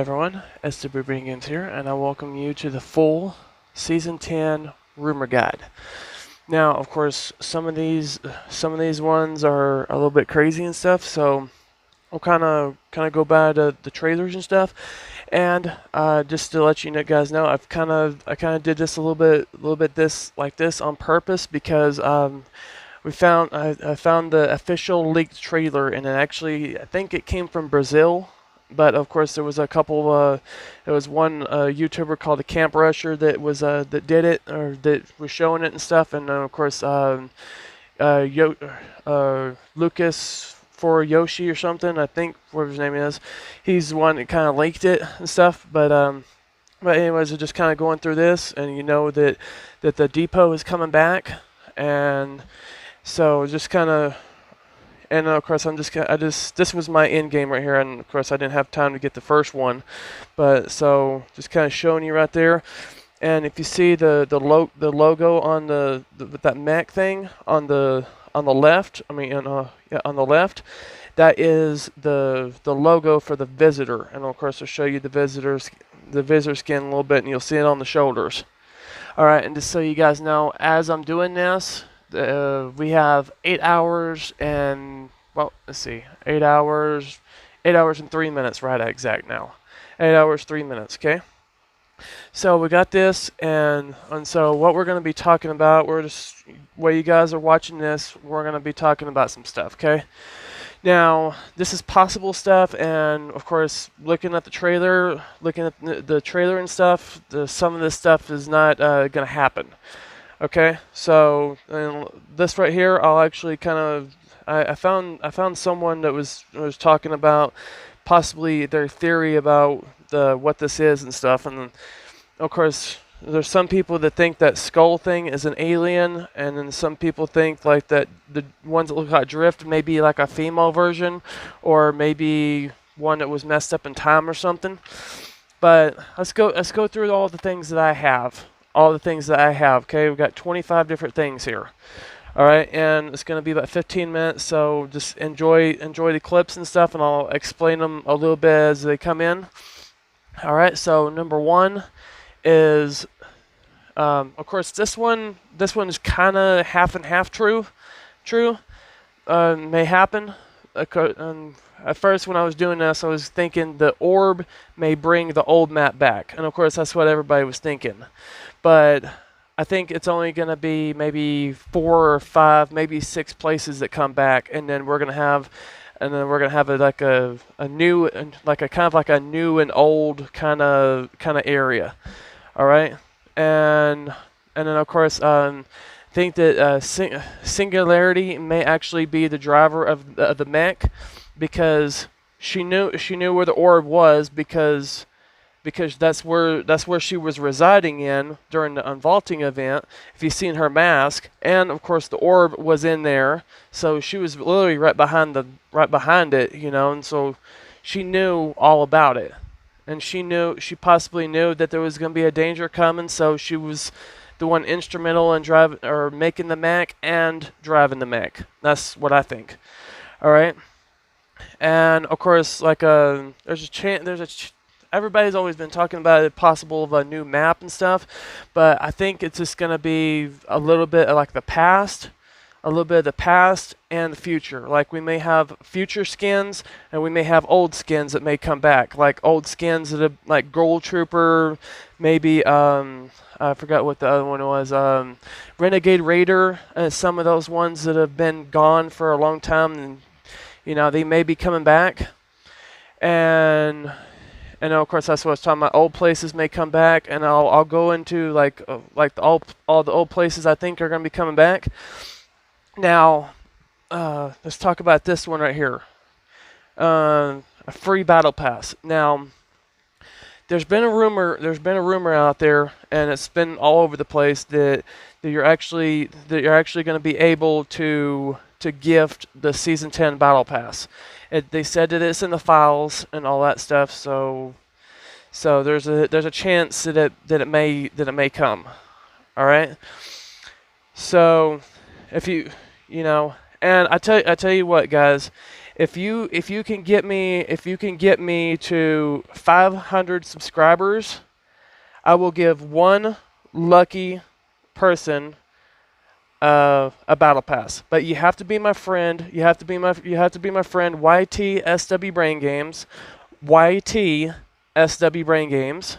everyone, SW Games here, and I welcome you to the full Season 10 Rumor Guide. Now, of course, some of these ones are a little bit crazy and stuff, so I'll kind of go by the trailers and stuff. And just to let you guys know, I kind of did this a little bit this on purpose because I found the official leaked trailer, and I think it came from Brazil. But of course, there was a couple. There was one YouTuber called the Camp Rusher that did it, or that was showing it and stuff. And of course, Lucas for Yoshi or something, I think, whatever his name is. He's the one that kind of leaked it and stuff. But anyways, we're just kind of going through this, and you know that the depot is coming back, and so just kind of. And of course, this was my end game right here, and of course I didn't have time to get the first one, but so just kind of showing you right there. And if you see the logo on that Mac thing on the left, on the left, that is the logo for the visitor. And of course, I'll show you the visitor skin a little bit, and you'll see it on the shoulders. All right, and just so you guys know, as I'm doing this. We have 8 hours and, well, let's see, 8 hours and 3 minutes right at exact now. 8 hours, 3 minutes, okay? So we got this, and so what we're going to be talking about, while you guys are watching this, we're going to be talking about some stuff, okay? Now, this is possible stuff, and of course, looking at the trailer and stuff, some of this stuff is not going to happen. Okay, so this right here, I'll actually I found someone that was talking about possibly their theory about what this is and stuff, and of course there's some people that think that skull thing is an alien, and then some people think like that the ones that look like Drift may be like a female version, or maybe one that was messed up in time or something. But let's go through all the things that I have. Okay, we've got 25 different things here. All right, and it's going to be about 15 minutes, so just enjoy the clips and stuff, and I'll explain them a little bit as they come in. All right, so number one is, of course, this one is kind of half and half true. May happen. At first, when I was doing this, I was thinking the orb may bring the old map back, and of course, that's what everybody was thinking. But I think it's only going to be maybe 4 or 5, maybe 6 places that come back, and then we're gonna have a new and old kind of area. All right, and then of course, think that Singularity may actually be the driver of the mech, because she knew where the orb was, because that's where she was residing in during the unvaulting event. If you've seen her mask, and of course the orb was in there, so she was literally right behind it, and so she knew all about it, and she possibly knew that there was going to be a danger coming, so she was the one instrumental in making the mech and driving the mech. That's what I think. All right, and of course, everybody's always been talking about it possible of a new map and stuff, but I think it's just going to be a little bit of like the past, a little bit of the past and the future. Like we may have future skins, and we may have old skins that may come back, like old skins that have, like Gold Trooper, maybe I forgot what the other one was, Renegade Raider, and some of those ones that have been gone for a long time, and they may be coming back, and of course that's what I was talking about. Old places may come back, and I'll go into all the old places I think are going to be coming back. Now, let's talk about this one right here. A free battle pass. Now, there's been a rumor out there, and it's been all over the place that you're actually going to be able to gift the Season 10 battle pass. They said that it's in the files and all that stuff, so there's a chance that it may come. All right. So if and I tell you what, guys, If you can get me to 500 subscribers, I will give one lucky person a battle pass. But you have to be my friend. You have to be my friend. YTSW Brain Games. YTSW Brain Games.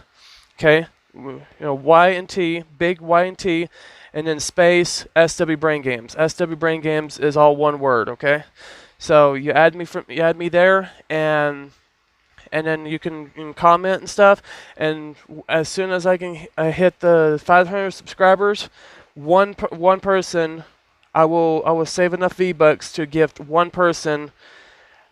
Okay, Y and T, big Y and T, and then space SW Brain Games. SW Brain Games is all one word. Okay, so you add me there, and then you can comment and stuff. And as soon as I hit the 500 subscribers, one person, I will save enough V-Bucks to gift one person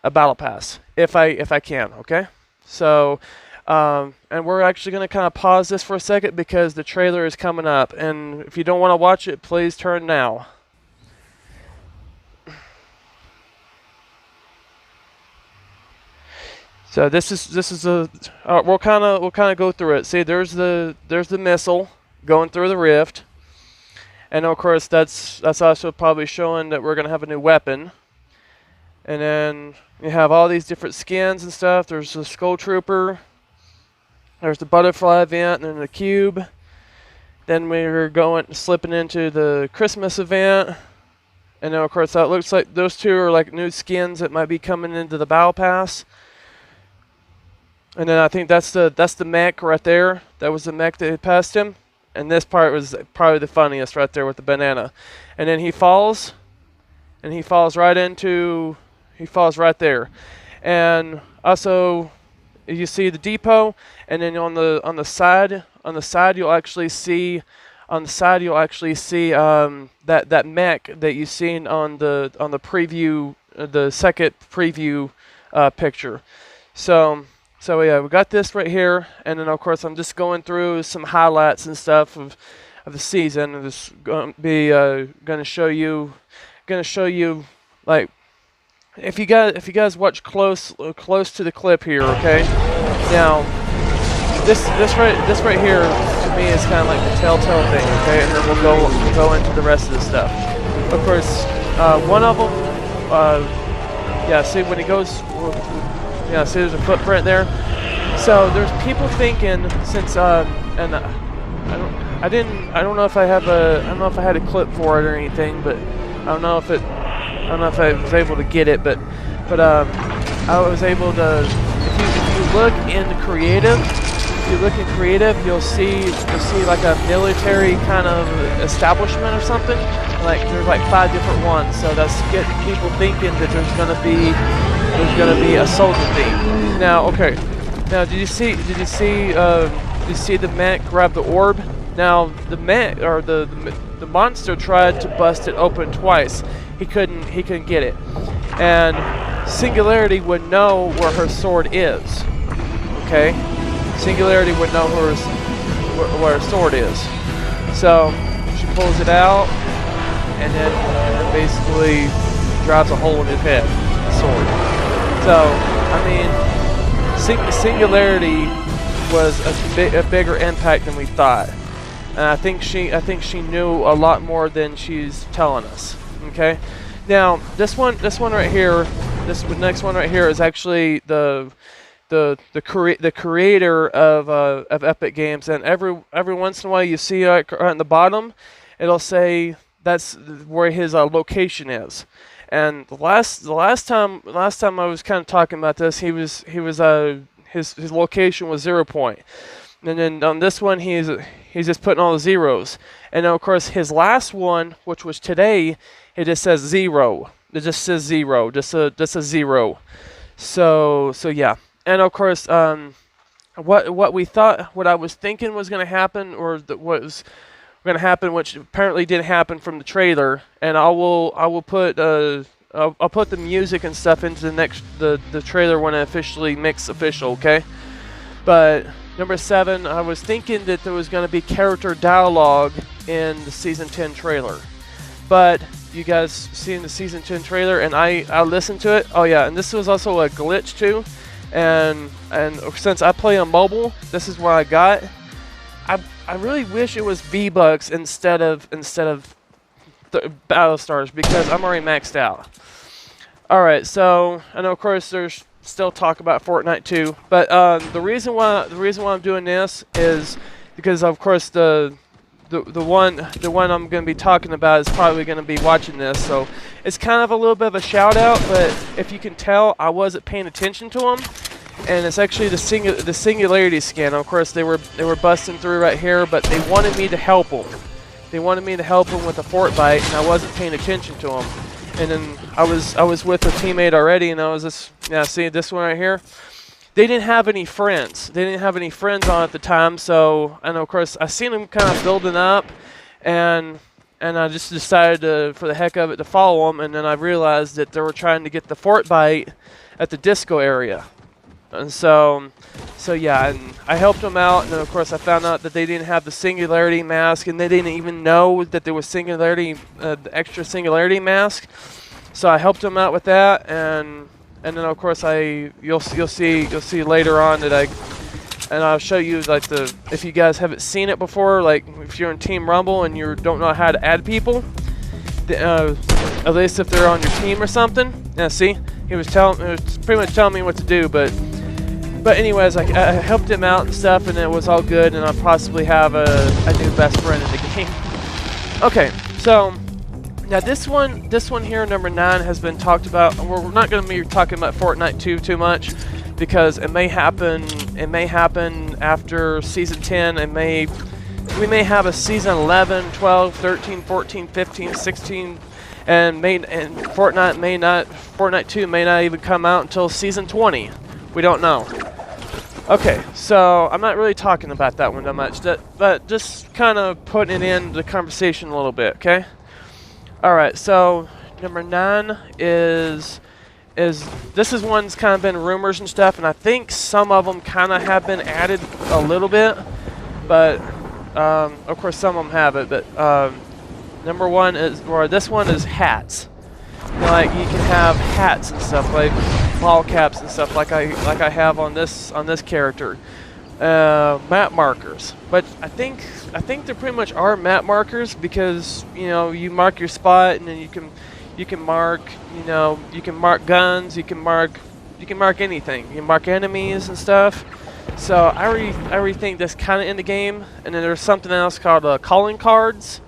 a battle pass if I can. Okay, so. And we're actually going to kind of pause this for a second because the trailer is coming up. And if you don't want to watch it, please turn now. So this is a we'll kind of go through it. See, there's the missile going through the rift, and of course that's also probably showing that we're going to have a new weapon. And then you have all these different skins and stuff. There's the Skull Trooper. There's the butterfly event, and then the cube. Then we're slipping into the Christmas event. And then of course that looks like those two are like new skins that might be coming into the battle pass. And then I think that's the mech right there. That was the mech that had passed him. And this part was probably the funniest right there with the banana. And then he falls. And he falls right there. And also you see the depot, and then on the side you'll actually see that mech that you've seen on the preview, the second preview picture. So yeah, we got this right here, and then of course I'm just going through some highlights and stuff of the season. I'm just going to show you like. If you guys watch close to the clip here, okay? Now, this right here to me is kind of like the telltale thing, okay? And then we'll go into the rest of the stuff. Of course, one of them, yeah. See when he goes, yeah. See there's a footprint there. So there's people thinking since and I don't know if I had a clip for it or anything, but I don't know if I was able to get it, but I was able to. If you look in creative, you'll see like a military kind of establishment or something. Like there's like 5 different ones, so that's getting people thinking that there's gonna be a soldier theme. Now, okay. Now, did you see the mech grab the orb? Now the mech or the monster tried to bust it open twice. He couldn't get it. And Singularity would know where her sword is. Okay? Singularity would know where her sword is. So she pulls it out and then basically drives a hole in his head. The sword. So I mean, Singularity was a bigger impact than we thought. And I think she knew a lot more than she's telling us. Okay, now this one right here, this next one right here is actually the creator of Epic Games, and every once in a while you see right on the bottom, it'll say that's where his location is. And the last time I was kind of talking about this, his location was 0 point. And then on this one, he's just putting all the zeros. And then of course his last one, which was today, it just says 0. It just says 0. Just a 0. So yeah. And of course, what I was thinking was going to happen, or what was going to happen, which apparently didn't happen from the trailer. And I will put I'll put the music and stuff into the trailer when it officially makes official. Okay, but. Number 7, I was thinking that there was going to be character dialogue in the Season 10 trailer. But you guys seen the Season 10 trailer, and I listened to it. Oh yeah, and this was also a glitch too. And since I play on mobile, this is what I got. I really wish it was V-Bucks instead of Battle Stars, because I'm already maxed out. All right, so I know, of course, there's still talk about Fortnite too, but the reason why I'm doing this is because, of course, the one I'm going to be talking about is probably going to be watching this, so it's kind of a little bit of a shout out. But if you can tell, I wasn't paying attention to them, and it's actually the singularity scan. Of course, they were busting through right here, but they wanted me to help them. They wanted me to help them with the Fortnite, and I wasn't paying attention to them. And then I was with a teammate already, and I was see this one right here. They didn't have any friends. They didn't have any friends on at the time, so and of course I seen them kind of building up, and I just decided to, for the heck of it, to follow them. And then I realized that they were trying to get the Fortnite at the disco area, and so yeah, and I helped them out. And then of course I found out that they didn't have the singularity mask, and they didn't even know that there was singularity, the extra singularity mask. So I helped them out with that, and then of course you'll see later on that I'll show you, like, if you guys haven't seen it before, like if you're in Team Rumble and you don't know how to add people, at least if they're on your team or something. Yeah, see, he was pretty much telling me what to do, but anyways, I helped him out and stuff, and it was all good, and I possibly have a new best friend in the game. Okay, so now this one here, number 9, has been talked about. We're not going to be talking about Fortnite 2 too much, because it may happen after season 10. We may have a season 11, 12, 13, 14, 15, 16, and Fortnite 2 may not even come out until season 20. We don't know. Okay, so I'm not really talking about that one that much, but just kind of putting it in the conversation a little bit, okay? All right, so number 9 is this is one's kind of been rumors and stuff, and I think some of them kind of have been added a little bit, but of course some of them haven't. But number 1 is, or this one is hats. Like you can have hats and stuff, like ball caps and stuff, like I have on this character. Map markers, but I think there pretty much are map markers, because you mark your spot, and then you can mark guns, you can mark anything, you can mark enemies and stuff. So I already think that's kind of in the game. And then there's something else called calling cards.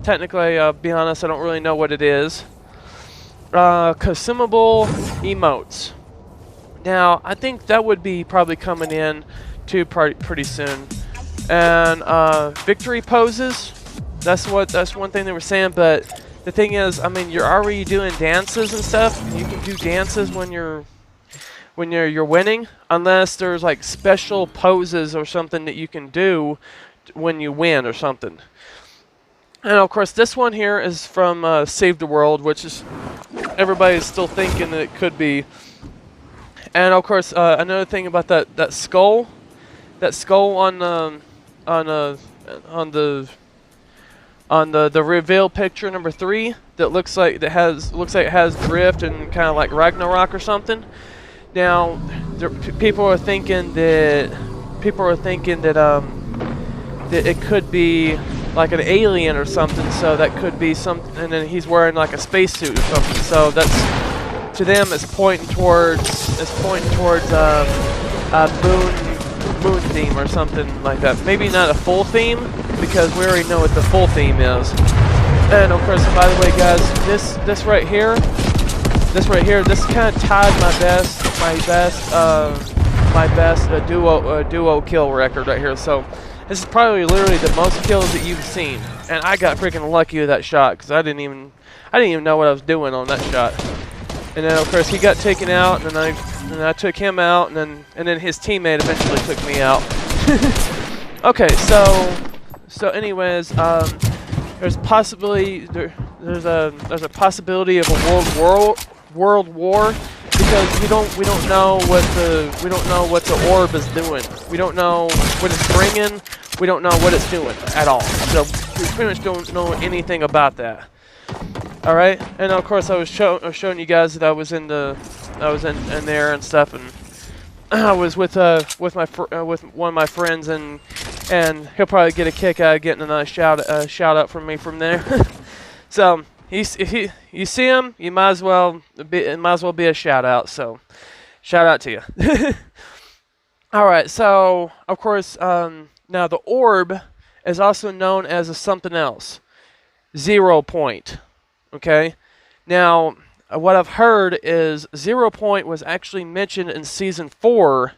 Technically, I'll be honest, I don't really know what it is. Consumable emotes. Now, I think that would be probably coming in too pretty soon. And victory poses. That's one thing they were saying. But the thing is, I mean, you're already doing dances and stuff. You can do dances when you're winning, unless there's like special poses or something that you can do when you win or something. And of course, this one here is from Save the World, which is everybody's still thinking that it could be. And of course, another thing about that skull on the reveal picture number 3, that looks like it has drift and kind of like Ragnarok or something. Now, people are thinking that that it could be like an alien or something, so that could be something, and then he's wearing like a spacesuit or something. So that's, to them, it's pointing towards a moon theme or something like that. Maybe not a full theme, because we already know what the full theme is. And of course, by the way, guys, this right here, this kind of tied my best duo kill record right here. So this is probably literally the most kills that you've seen, and I got freaking lucky with that shot, because I didn't even know what I was doing on that shot. And then of course he got taken out, and then I took him out, and then his teammate eventually took me out. Okay, so anyways, there's a possibility of a world war, because we don't know what the orb is doing. We don't know what it's bringing. We don't know what it's doing at all. So we pretty much don't know anything about that. All right, and of course I was showing you guys that I was in there and stuff, and I was with one of my friends, and he'll probably get a kick out of getting a nice shout out from me from there. So if you see him, you might as well be a shout out. So shout out to you. All right. So of course, now the orb is also known as a something else. 0 point. Okay. Now what I've heard is 0 point was actually mentioned in season 4.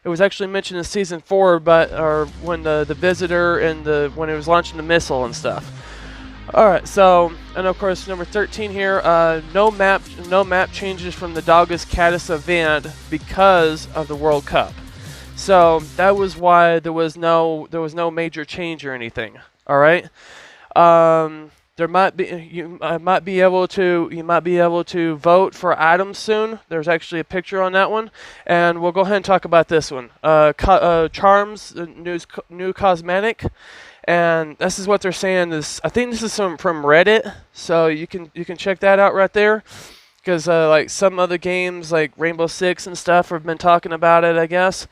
It was actually mentioned in season 4, or when the visitor and when it was launching the missile and stuff. All right, so and of course number 13 here, no map changes from the Doggus Caddis event because of the World Cup. So that was why there was no major change or anything. All right. There might be you might be able to vote for items soon. There's actually a picture on that one, and we'll go ahead and talk about this one. Charms, new cosmetic, and this is what they're saying. I think this is from Reddit, so you can check that out right there, because like some other games like Rainbow Six and stuff have been talking about it, I guess.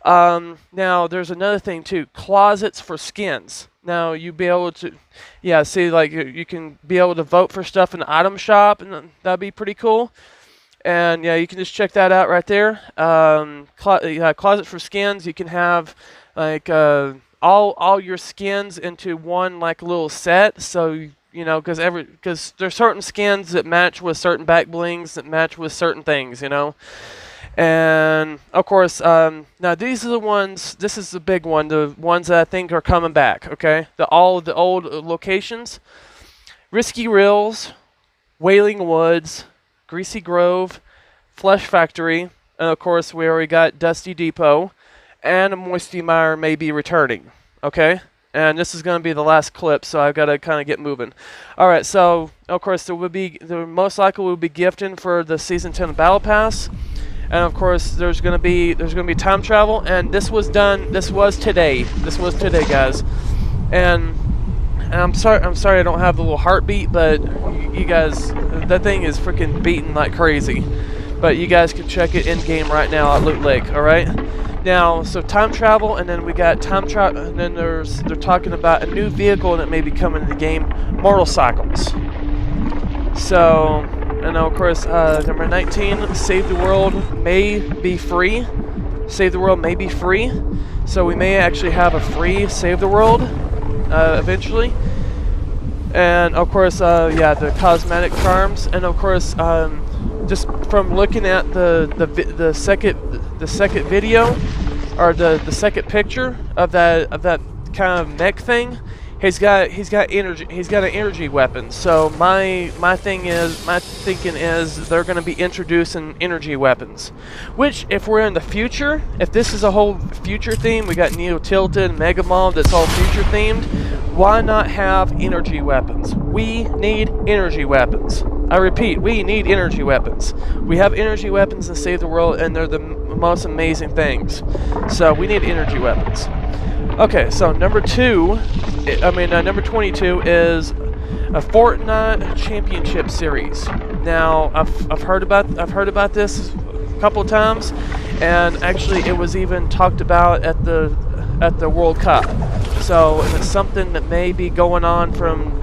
Now there's another thing too, closets for skins. Now you be able to, see, like you can be able to vote for stuff in the item shop, and that'd be pretty cool. And yeah, you can just check that out right there. Closet for skins. You can have like all your skins into one like little set. So because there's certain skins that match with certain back blings that match with certain things, And of course, now these are the ones. This is the big one. The ones that I think are coming back. Okay, all the old locations: Risky Rills, Wailing Woods, Greasy Grove, Flesh Factory, and of course we already got Dusty Depot, and Moisty Mire may be returning. Okay, and this is going to be the last clip, so I've got to kind of get moving. All right, so of course there most likely will be gifting for the Season 10 Battle Pass. And of course, there's gonna be time travel, and this was today, guys. And I'm sorry I don't have the little heartbeat, but you guys, that thing is freaking beating like crazy. But you guys can check it in game right now at Loot Lake. All right. Now, so time travel, and then we got time travel, and then they're talking about a new vehicle that may be coming in the game, motorcycles. So. And of course, number 19, Save the World may be free. Save the World may be free. So we may actually have a free Save the World eventually. And of course, the cosmetic charms. And of course, just from looking at the second video, or the second picture of that kind of mech thing, He's got an energy weapon. So my thinking is they're going to be introducing energy weapons. Which, if we're in the future, if this is a whole future theme, we got Neo Tilted, Mega Mall, that's all future themed. Why not have energy weapons? We need energy weapons. I repeat, we need energy weapons. We have energy weapons in Save the World, and they're the most amazing things. So we need energy weapons. Okay, so number 22 is a Fortnite Championship Series. Now, I've heard about this a couple of times, and actually it was even talked about at the World Cup. So it's something that may be going on from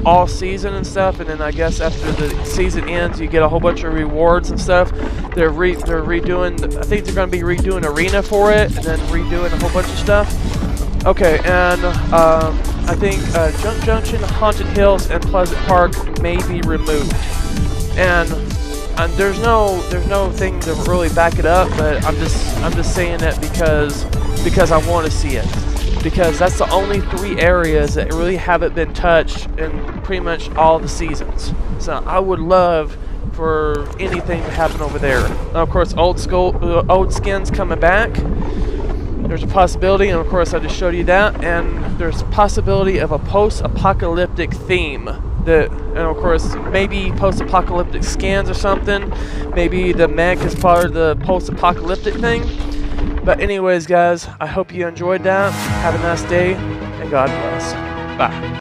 all season and stuff, and then I guess after the season ends, you get a whole bunch of rewards and stuff. They're redoing. I think they're going to be redoing Arena for it, and then redoing a whole bunch of stuff. Okay, and I think Junk Junction, Haunted Hills, and Pleasant Park may be removed. And there's no thing to really back it up, but I'm just saying that because I want to see it. Because that's the only 3 areas that really haven't been touched in pretty much all the seasons. So I would love for anything to happen over there. And of course, old skins coming back. There's a possibility, and of course I just showed you that. And there's a possibility of a post-apocalyptic theme. And of course, maybe post-apocalyptic skins or something. Maybe the mech is part of the post-apocalyptic thing. But anyways, guys, I hope you enjoyed that. Have a nice day, and God bless. Bye.